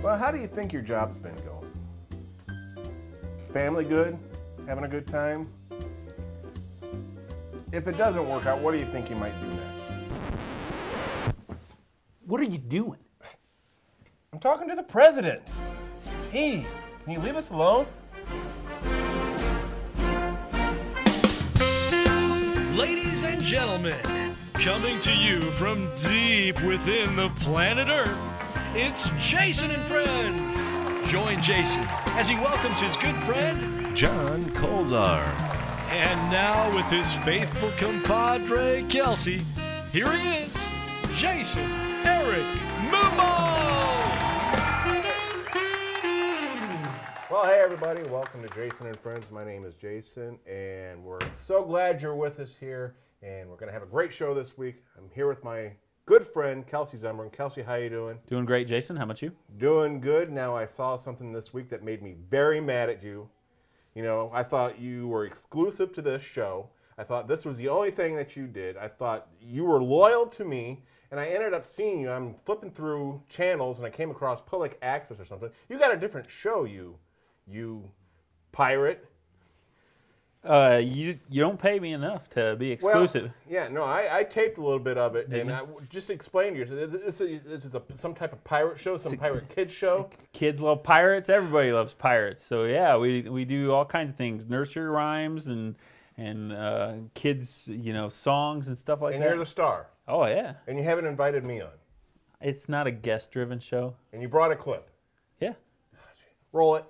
Well, how do you think your job's been going? Family good? Having a good time? If it doesn't work out, what do you think you might do next? What are you doing? I'm talking to the president. Please, can you leave us alone? Ladies and gentlemen, coming to you from deep within the planet Earth, it's Jason and Friends. Join Jason as he welcomes his good friend, Jon Kulczar. And now with his faithful compadre, Kelsey, here he is, Jason Eric Mumo. Well, hey everybody, welcome to Jason and Friends. My name is Jason, and we're so glad you're with us here, and we're going to have a great show this week. I'm here with my good friend, Kelsey Zumbrun. Kelsey, how you doing? Doing great, Jason. How about you? Doing good. Now, I saw something this week that made me very mad at you. You know, I thought you were exclusive to this show. I thought this was the only thing that you did. I thought you were loyal to me, and I ended up seeing you. I'm flipping through channels, and I came across Public Access or something. You got a different show, you pirate. You don't pay me enough to be exclusive. Well, yeah, no, I taped a little bit of it, and I just explained to you. This is some type of pirate show, some pirate kids show. Kids love pirates. Everybody loves pirates. So yeah, we do all kinds of things, nursery rhymes and kids, songs and stuff like that. And you're the star. Oh yeah. And you haven't invited me on. It's not a guest-driven show. And you brought a clip. Yeah. Roll it.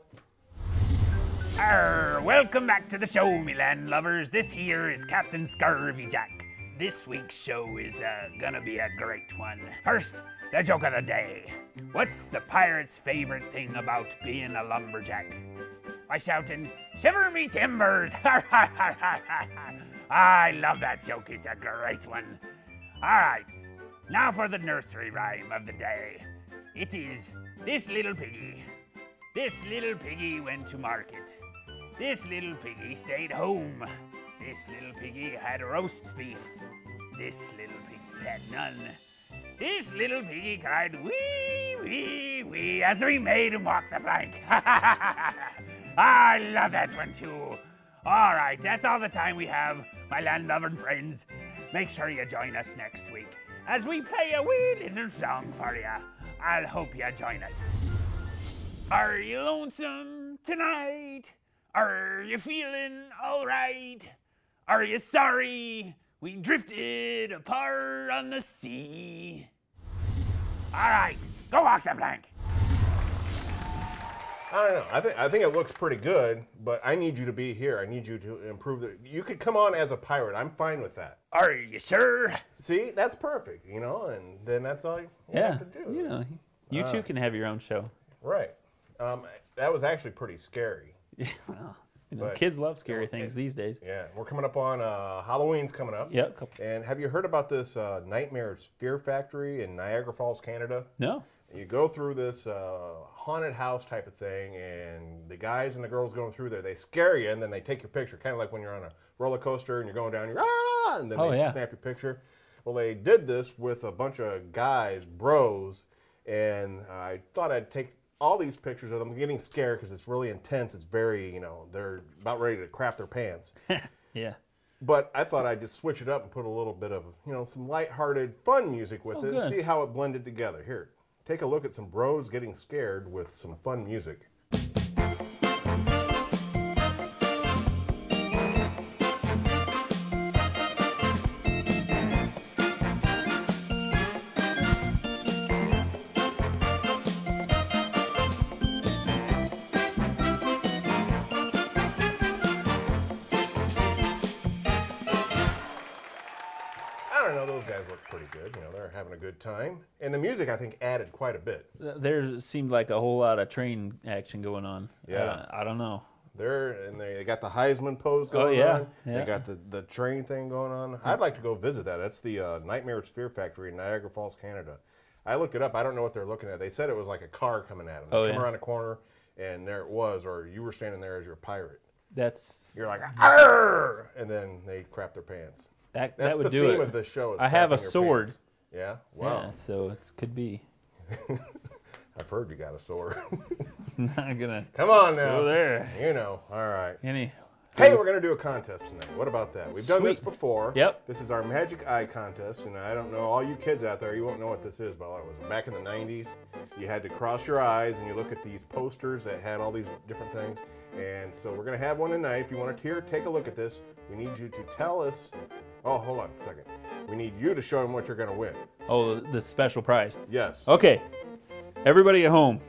Welcome back to the show, me land lovers. This here is Captain Scurvy Jack. This week's show is gonna be a great one. First, the joke of the day. What's the pirate's favorite thing about being a lumberjack? By shouting, "Shiver me timbers!" I love that joke. It's a great one. All right, now for the nursery rhyme of the day. It is this little piggy. This little piggy went to market. This little piggy stayed home. This little piggy had roast beef. This little piggy had none. This little piggy cried, "Wee, wee, wee," as we made him walk the plank. I love that one too. All right, that's all the time we have, my land-loving friends. Make sure you join us next week as we play a wee little song for you. I'll hope you join us. Are you lonesome tonight? Are you feeling all right? Are you sorry we drifted apart on the sea? All right, go walk the plank. I don't know. I think it looks pretty good, but I need you to be here. I need you to improve it. You could come on as a pirate. I'm fine with that. Are you sure? See, that's perfect, and then that's all you have to do. You too can have your own show. Right. That was actually pretty scary. Well, kids love scary things these days. Yeah, we're coming up on Halloween's coming up. Yep. And have you heard about this Nightmare's Fear Factory in Niagara Falls, Canada? No. You go through this haunted house type of thing, and the guys and the girls going through there, they scare you, and then they take your picture, kind of like when you're on a roller coaster and you're going down, and then they snap your picture. Well, they did this with a bunch of guys, bros, and I thought I'd take all these pictures of them getting scared because it's really intense. It's very, they're about ready to crap their pants. Yeah. But I thought I'd just switch it up and put a little bit of, some lighthearted, fun music with it and see how it blended together. Here, take a look at some bros getting scared with some fun music. Those guys look pretty good. They're having a good time. And the music, I think, added quite a bit. There seemed like a whole lot of train action going on. Yeah. I don't know. They got the Heisman pose going on. Yeah. They got the train thing going on. I'd like to go visit that. That's the Nightmare's Fear Factory in Niagara Falls, Canada. I looked it up. I don't know what they're looking at. They said it was like a car coming at them. They come around a corner, and there it was, or you were standing there as your pirate. You're like, "Arr!" And then they crap their pants. That's the theme of this show. Is I have a crapping your sword. pants. Yeah? Wow. Yeah, so it could be. I've heard you got a store. Not gonna. Come on now. Go there. You know. All right. Hey, we're going to do a contest tonight. What about that? We've done this before. Yep. This is our Magic Eye contest, and I don't know, all you kids out there, you won't know what this is, but it was back in the 90s. You had to cross your eyes, and you look at these posters that had all these different things. And so we're going to have one tonight. If you want to take a look at this, we need you to tell us. Oh, hold on a second. We need you to show them what you're going to win. Oh, the special prize. Yes. Okay. Everybody at home,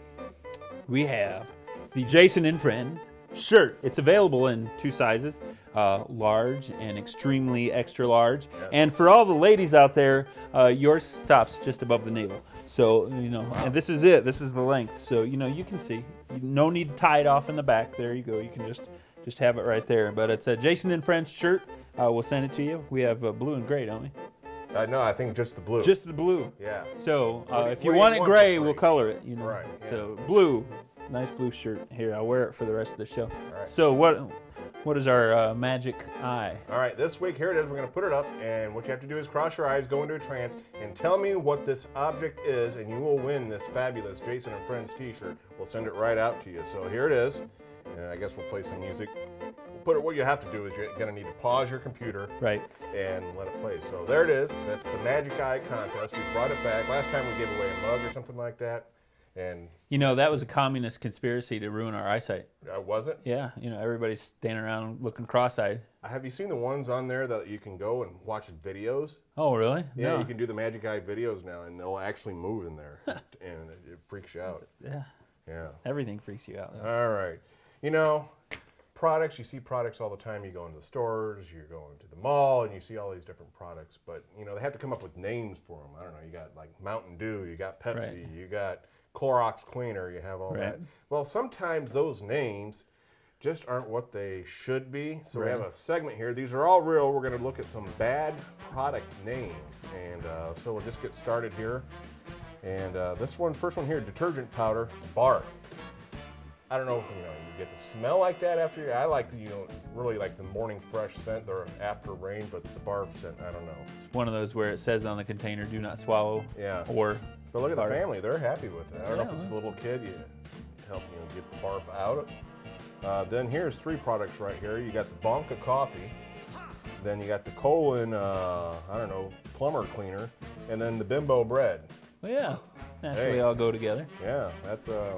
we have the Jason and Friends shirt. It's available in 2 sizes, large and extremely extra large. Yes. And for all the ladies out there, yours stops just above the navel. So, you know, and this is it. This is the length. So, you know, you can see. No need to tie it off in the back. There you go. You can just have it right there. But it's a Jason and Friends shirt. We'll send it to you. We have blue and gray, don't we? No, I think just the blue. Just the blue. Yeah. So if you want it gray, we'll color it. You know. Right. Yeah. So blue. Nice blue shirt. Here, I'll wear it for the rest of the show. All right. So what is our magic eye? All right, this week, here it is. We're going to put it up, and what you have to do is cross your eyes, go into a trance, and tell me what this object is, and you will win this fabulous Jason and Friends t-shirt. We'll send it right out to you. So here it is, and I guess we'll play some music. What you have to do is you're going to need to pause your computer and let it play. So there it is. That's the Magic Eye contest. We brought it back. Last time we gave away a mug or something like that. And you know, that was a communist conspiracy to ruin our eyesight. Was it? Yeah, you know, everybody's standing around looking cross-eyed. Have you seen the ones on there that you can go and watch videos? Oh, really? Yeah, no. You can do the Magic Eye videos now, and they'll actually move in there, and it freaks you out. Yeah. Yeah. Everything freaks you out. All right. You know, products, you see products all the time. You go into the stores, you're going to the mall, and you see all these different products. But, you know, they have to come up with names for them. I don't know. You got, like, Mountain Dew. You got Pepsi. You got Clorox cleaner, you have all that. Well, sometimes those names just aren't what they should be. So we have a segment here. These are all real. We're going to look at some bad product names. And so we'll just get started here. And this one, first one here, detergent powder, barf. I don't know if you get the smell like that after you. I like really like the morning fresh scent or after rain, but the barf scent, I don't know. It's one of those where it says on the container, do not swallow. Yeah. Or but look at the family, they're happy with it. I don't know if it's a little kid, you help get the barf out. Then here's 3 products right here. You got the Bonka coffee, then you got the Colon, I don't know, plumber cleaner, and then the Bimbo bread. Well, yeah, naturally all go together. Yeah, that's a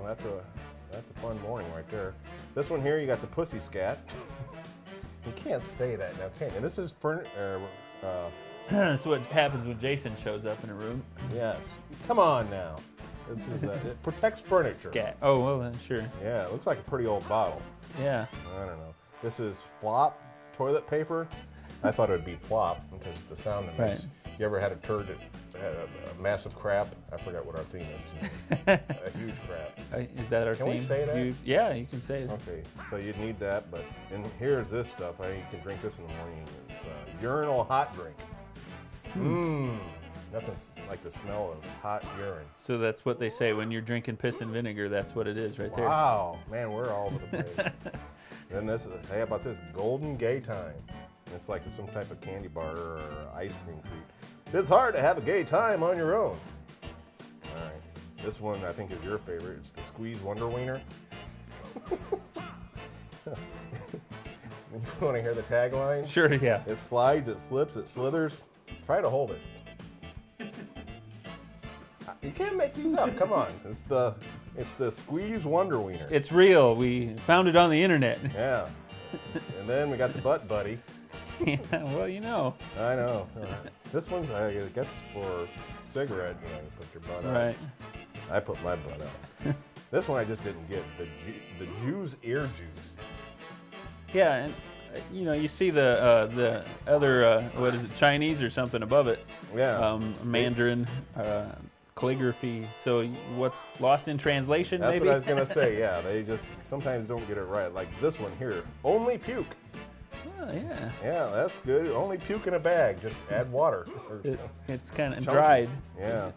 fun morning right there. This one here, you got the Pussy Scat. You can't say that now, can you? This is That's what happens when Jason shows up in a room. Yes. Come on now. This is it protects furniture. Scat. Oh, well, sure. Yeah, it looks like a pretty old bottle. Yeah. I don't know. This is Flop toilet paper. I thought it would be plop because of the sound it makes. You ever had a turd that had a massive crap? I forgot what our theme is tonight. A huge crap. Is that our theme? Can we say that? Huge? Yeah, you can say it. Okay, so you'd need that, but and here's this stuff. You can drink this in the morning. It's a urinal hot drink. Nothing like the smell of hot urine. So that's what they say when you're drinking piss and vinegar. That's what it is right there. Wow, man, we're all over the place. Then this, hey, how about this? Golden Gay Time. It's like some type of candy bar or ice cream treat. It's hard to have a gay time on your own. All right, this one I think is your favorite. It's the Squeeze Wonder Wiener. You want to hear the tagline? Sure, yeah. It slides, it slips, it slithers. Try to hold it. You can't make these up. Come on. It's the Squeeze Wonder Wiener. It's real. We found it on the internet. Yeah. And then we got the Butt Buddy. Yeah, well, you know. I know. This one's, I guess it's for cigarette. You put your butt out. Right. I put my butt out. This one I just didn't get. The Jew's Ear Juice. Yeah, and you see the other what is it, Chinese or something above it? Yeah. Mandarin, calligraphy. So what's lost in translation? That's maybe? what I was gonna say. Yeah, they just sometimes don't get it right. Like this one here, only puke. Oh yeah. Yeah, that's good. Only puke in a bag. Just add water. It's kind of dried. Yeah.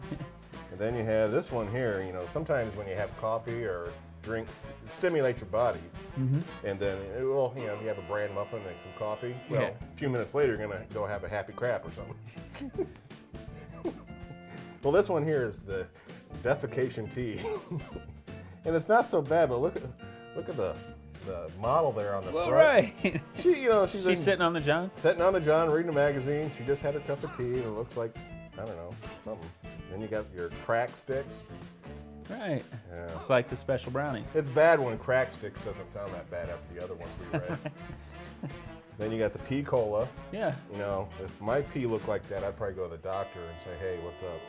And then you have this one here. Sometimes when you have coffee or drink, stimulate your body. And then, well, if you have a bran muffin and some coffee, well, a few minutes later, you're going to go have a happy crap or something. Well, this one here is the defecation tea. And it's not so bad, but look at the model there on the front. Right. She's sitting on the John? Sitting on the John, reading a magazine. She just had her cup of tea, and it looks like, I don't know, something. Then you got your crack sticks. Right. Yeah. It's like the special brownies. It's bad when crack sticks doesn't sound that bad after the other ones we read. Then you got the pea cola. Yeah. If my pee looked like that, I'd probably go to the doctor and say, hey, what's up?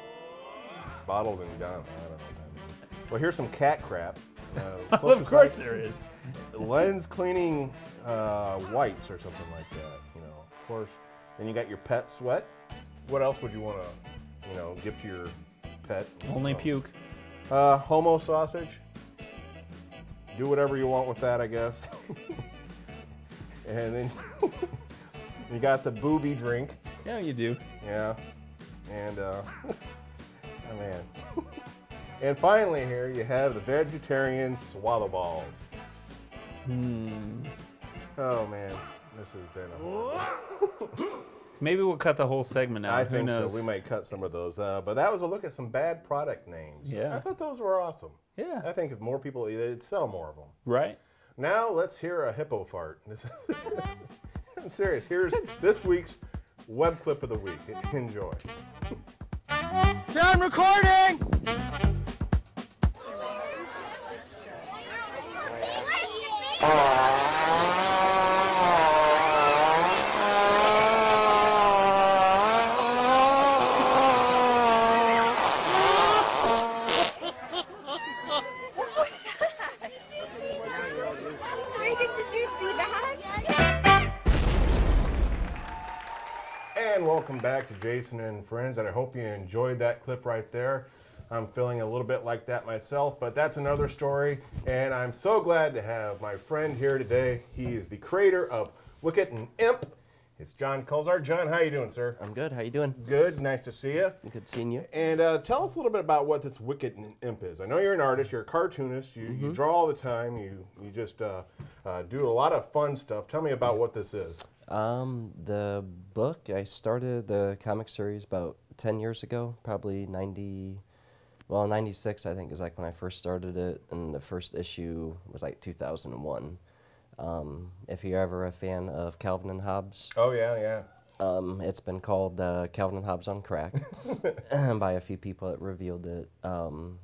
Bottled and gone. I don't know what that means. Well, here's some cat crap. Well, of course there is. Lens cleaning wipes or something like that. Of course. Then you got your pet sweat. What else would you want to, give to your pet? Only puke. Homo sausage. Do whatever you want with that, I guess. And then you got the booby drink. Yeah, you do. Yeah. And, oh man. And finally here you have the vegetarian swallow balls. Oh man, this has been a horrible. Maybe we'll cut the whole segment out. I think so. We might cut some of those. But that was a look at some bad product names. Yeah. I thought those were awesome. Yeah. I think if more people, they'd sell more of them. Right. Now let's hear a hippo fart. I'm serious. Here's this week's web clip of the week. Enjoy. I'm recording! And welcome back to Jason and Friends, and I hope you enjoyed that clip right there. I'm feeling a little bit like that myself, but that's another story, and I'm so glad to have my friend here today. He is the creator of Wicket and Imp. It's Jon Kulczar. Jon, how you doing, sir? I'm good. How you doing? Good. Nice to see you. Good seeing you. And tell us a little bit about what this Wicket and Imp is. I know you're an artist. You're a cartoonist. You draw all the time. You just do a lot of fun stuff. Tell me about what this is. The book, I started the comic series about 10 years ago, probably 96 I think is like when I first started it, and the first issue was like 2001. If you're ever a fan of Calvin and Hobbes. Oh, yeah, yeah. It's been called Calvin and Hobbes on Crack by a few people that revealed it.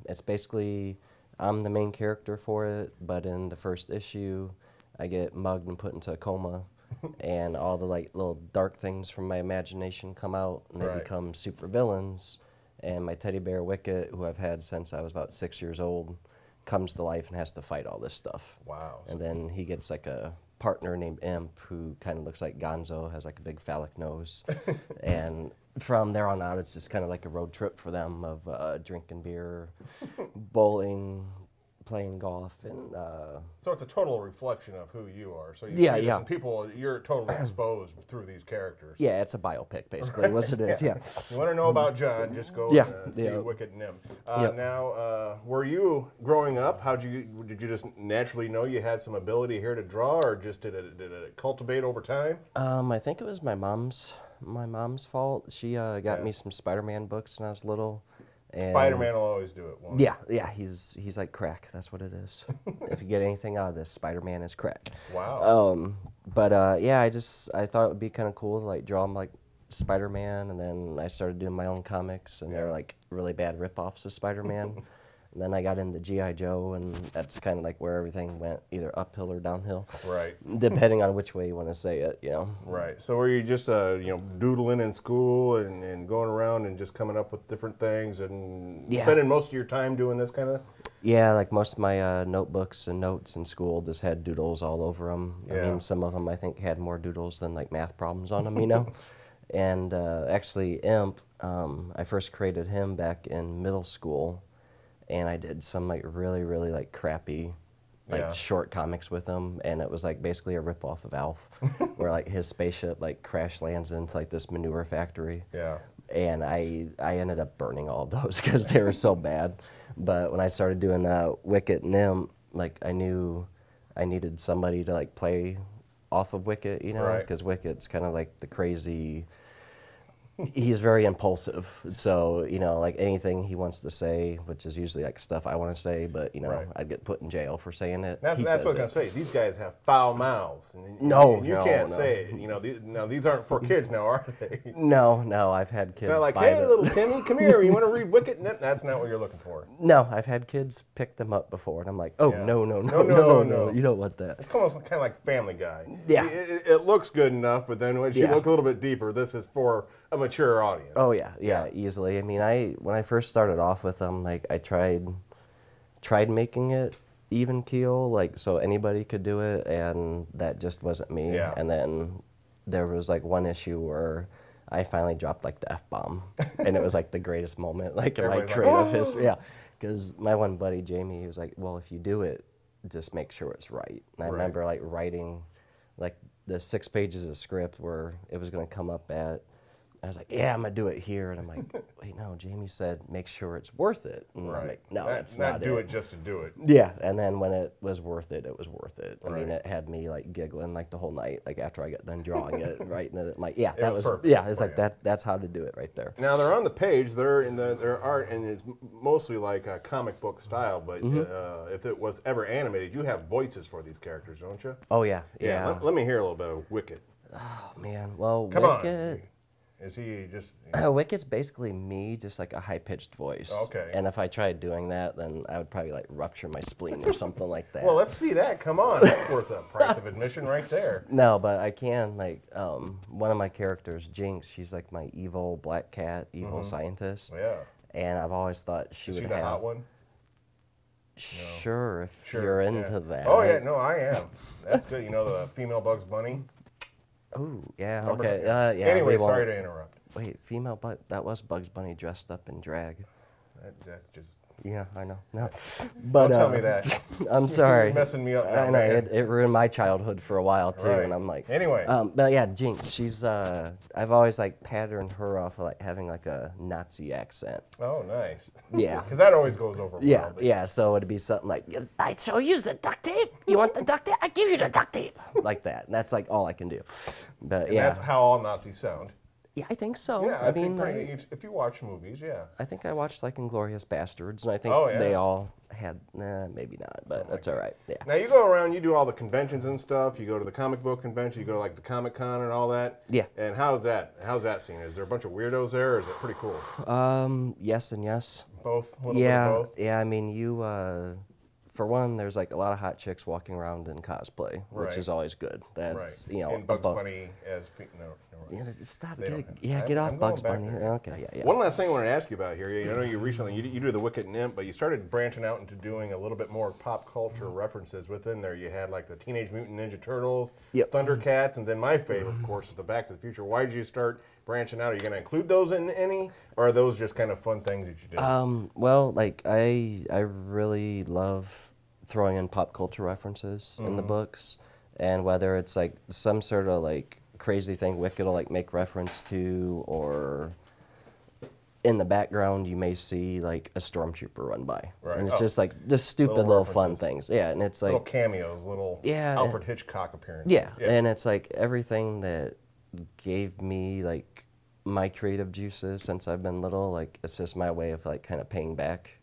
It's basically, I'm the main character for it, but in the first issue, I get mugged and put into a coma. And all the like little dark things from my imagination come out, and they become super villains. And my teddy bear Wicket, who I've had since I was about 6 years old, comes to life and has to fight all this stuff. Wow. And then he gets like a partner named Imp, who kind of looks like Gonzo, has like a big phallic nose. And from there on out, it's just kind of like a road trip for them of drinking beer, bowling, playing golf, and so it's a total reflection of who you are. So you yeah, see this yeah. and people, you're totally exposed through these characters. Yeah, it's a biopic basically. What it is. Yeah. You want to know about Jon? Just go and see Wicket and Imp. Now, were you growing up? Did you just naturally know you had some ability here to draw, or just did it cultivate over time? I think it was my mom's fault. She got me some Spider-Man books when I was little. Spider-Man will always do it. Yeah, he's like crack. That's what it is. If you get anything out of this, Spider-Man is crack. Wow. Yeah, I thought it would be kind of cool to like draw him like Spider-Man, and then I started doing my own comics, and they're like really bad rip-offs of Spider-Man. And then I got into G.I. Joe, and that's kind of like where everything went, either uphill or downhill. Right. Depending on which way you want to say it, you know. Right. So were you just, doodling in school and going around and just coming up with different things and spending most of your time doing this kind of? Yeah, like most of my notebooks and notes in school just had doodles all over them. Yeah. I mean, some of them I think had more doodles than like math problems on them, you know. And actually, Imp, I first created him like in middle school. And I did some like really, really like crappy short comics with him, and it was like basically a ripoff of Alf, where like his spaceship like crash lands into like this manure factory. Yeah. And I ended up burning all of those because they were so bad. But when I started doing Wicket and Imp, like I knew I needed somebody to like play off of Wicket, you know, because Wicket's kind of like the crazy he's very impulsive. So, you know, like anything he wants to say, which is usually like stuff I want to say, but, you know, I'd get put in jail for saying it. That's what I was going to say. These guys have foul mouths. And you can't say it. You know, these aren't for kids now, are they? No, I've had kids. It's not like, hey, little Timmy, come here. You want to read Wicket? No, that's not what you're looking for. No, I've had kids pick them up before, and I'm like, oh, no. You don't want that. It's almost kind of like Family Guy. Yeah. It looks good enough, but then once you look a little bit deeper, this is for a mature audience. Oh, yeah, easily. I mean, when I first started off with them, like, I tried making it even keel, like, so anybody could do it, and that just wasn't me. Yeah. And then there was, like, one issue where I finally dropped, like, the F-bomb, and it was, like, the greatest moment, like, in my creative history. Yeah, because my one buddy, Jamie, he was like, well, if you do it, just make sure it's right. And I remember, like, writing, like, the 6 pages of script where it was going to come up at, I was like, yeah, I'm going to do it here. And I'm like, wait, no, Jamie said, make sure it's worth it. And I'm like, no, that's not do it just to do it. Yeah, and then when it was worth it, it was worth it. I mean, it had me, like, giggling, like, the whole night, like, after I got done drawing it, writing it. I'm like, yeah, that was perfect. Yeah, it's like, that's how to do it right there. Now, they're on the page, they're in their art, and it's mostly like a comic book style, but if it was ever animated, you have voices for these characters, don't you? Oh, yeah. Let me hear a little bit of Wicket. Oh, man. Well, Come Wicket... on. Is he just... Wicket's basically me, just like a high-pitched voice. Okay. And if I tried doing that, then I would probably, like, rupture my spleen or something like that. Well, let's see that. Come on. That's worth a price of admission right there. No, but I can, like, one of my characters, Jinx, she's, like, my evil black cat, evil scientist. Yeah. And I've always thought she would have... Is she the hot one? Sure, if you're into that. Oh, yeah. No, I am. That's good. You know the female Bugs Bunny? Oh, yeah, okay. Yeah, anyway, sorry to interrupt. Wait, that was Bugs Bunny dressed up in drag. That's just... Yeah, I know. No, but don't tell me that. I'm sorry. You're messing me up now, I know, it ruined my childhood for a while too, and I'm like. Anyway. But yeah, Jinx, she's. I've always like patterned her off of like having like a Nazi accent. Oh, nice. Yeah. Because that always goes over well. Yeah. So it'd be something like, I show you the duct tape. You want the duct tape? I give you the duct tape. Like that. And that's like all I can do. But and that's how all Nazis sound. Yeah, I think so. Yeah, I mean, if you watch movies, yeah. I think I watched like Inglourious Bastards, and I think they all had, maybe not, but that's all right. Yeah. Now you go around, you do all the conventions and stuff. You go to the comic book convention, you go to like the Comic Con and all that. Yeah. And how's that scene? Is there a bunch of weirdos there, or is it pretty cool? Yes and yes. Both. A little bit of both? Yeah. I mean, for one, there's like a lot of hot chicks walking around in cosplay, which is always good. That's and Bugs Bunny as no. Yeah, just stop. Get off Bugs Bunny. Okay, yeah. One last thing I wanted to ask you about here. I know you recently you do the Wicket and Imp, but you started branching out into doing a little bit more pop culture references within there. You had like the Teenage Mutant Ninja Turtles, Thundercats, and then my favorite, of course, is the Back to the Future. Why did you start branching out? Are you going to include those in any, or are those just kind of fun things that you do? Well, like I really love throwing in pop culture references in the books, and whether it's like some sort of like crazy thing Wicket will like make reference to, or in the background you may see like a stormtrooper run by, and it's just like just stupid little fun things. Yeah, and it's like little cameos, little Alfred Hitchcock appearances. Yeah, and it's like everything that gave me like my creative juices since I've been little. Like it's just my way of like kind of paying back,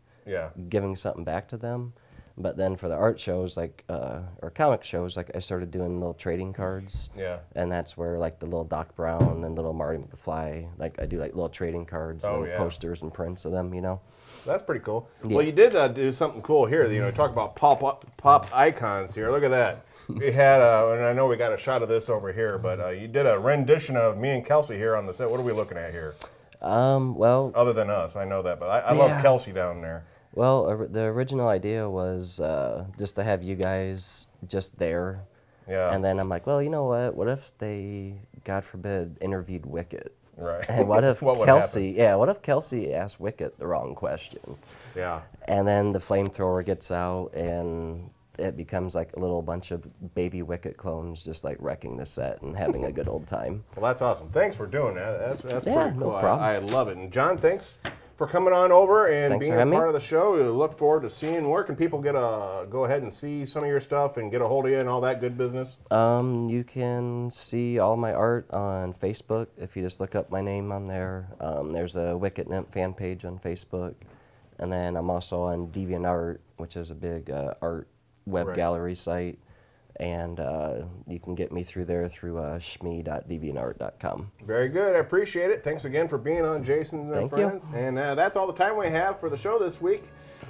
giving something back to them. But then for the art shows, like, or comic shows, like I started doing little trading cards. Yeah. And that's where like the little Doc Brown and little Marty McFly, like I do like little trading cards and posters and prints of them, you know. That's pretty cool. Yeah. Well, you did do something cool here. You know, talk about pop icons here. Look at that. We had, and I know we got a shot of this over here, but you did a rendition of me and Kelsey here on the set. What are we looking at here? Well. Other than us, I know that, but I love Kelsey down there. Well, the original idea was just to have you guys just there. Yeah. And then I'm like, well, you know what? What if they, God forbid, interviewed Wicket? Right. And what if Kelsey? Yeah. What if Kelsey asked Wicket the wrong question? Yeah. And then the flamethrower gets out, and it becomes like a little bunch of baby Wicket clones just like wrecking the set and having a good old time. Well, that's awesome. Thanks for doing that. That's pretty cool. No problem. I love it. And John, thanks for coming on over and Thanks being a part of the show. We look forward to seeing where can people go ahead and see some of your stuff and get a hold of you and all that good business. You can see all my art on Facebook if you just look up my name on there. There's a Wicket and Imp fan page on Facebook, and then I'm also on DeviantArt, which is a big art web gallery site. And you can get me through there through shme.deviantart.com. Very good. I appreciate it. Thanks again for being on Jason and Friends. And that's all the time we have for the show this week.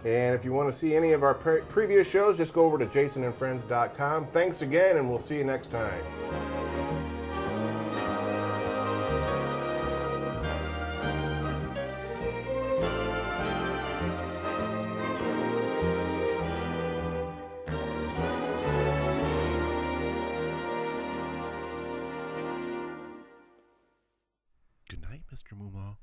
And if you want to see any of our previous shows, just go over to JasonandFriends.com. Thanks again, and we'll see you next time. Good night, Mr. Moomaw.